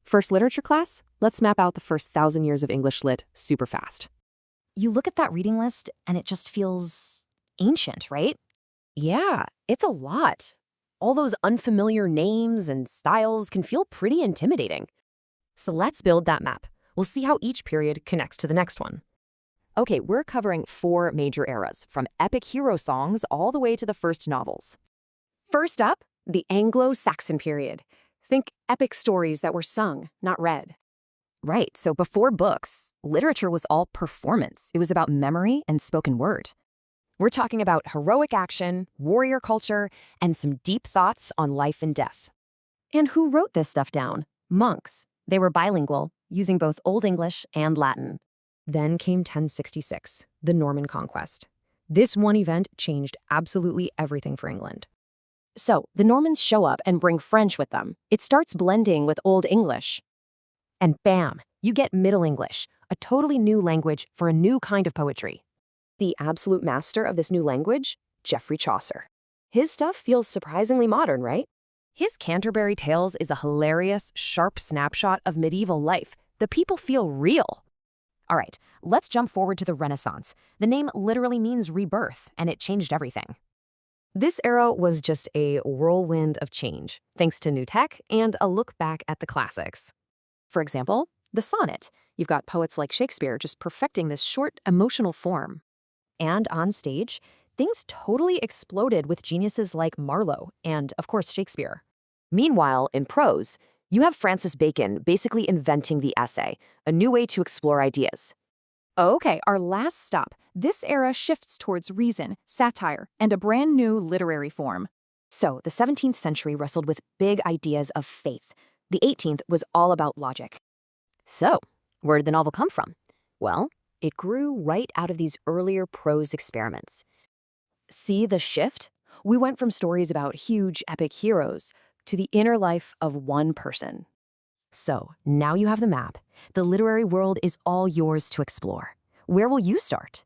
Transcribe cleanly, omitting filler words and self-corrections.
First literature class? Let's map out the first 1,000 years of English lit super fast. You look at that reading list and it just feels ancient, right? Yeah, it's a lot. All those unfamiliar names and styles can feel pretty intimidating. So let's build that map. We'll see how each period connects to the next one. Okay, we're covering 4 major eras, from epic hero songs all the way to the first novels. First up, the Anglo-Saxon period. Think epic stories that were sung, not read. Right, so before books, literature was all performance. It was about memory and spoken word. We're talking about heroic action, warrior culture, and some deep thoughts on life and death. And who wrote this stuff down? Monks. They were bilingual, using both Old English and Latin. Then came 1066, the Norman Conquest. This one event changed absolutely everything for England. So, the Normans show up and bring French with them. It starts blending with Old English. And bam, you get Middle English, a totally new language for a new kind of poetry. The absolute master of this new language? Geoffrey Chaucer. His stuff feels surprisingly modern, right? His Canterbury Tales is a hilarious, sharp snapshot of medieval life. The people feel real. All right, let's jump forward to the Renaissance. The name literally means rebirth, and it changed everything. This era was just a whirlwind of change, thanks to new tech and a look back at the classics. For example, the sonnet. You've got poets like Shakespeare just perfecting this short, emotional form. And on stage, things totally exploded with geniuses like Marlowe and, of course, Shakespeare. Meanwhile, in prose, you have Francis Bacon basically inventing the essay, a new way to explore ideas. Okay, our last stop. This era shifts towards reason, satire, and a brand new literary form. So, the 17th century wrestled with big ideas of faith. The 18th was all about logic. So, where did the novel come from? Well, it grew right out of these earlier prose experiments. See the shift? We went from stories about huge, epic heroes to the inner life of one person. So, now you have the map. The literary world is all yours to explore. Where will you start?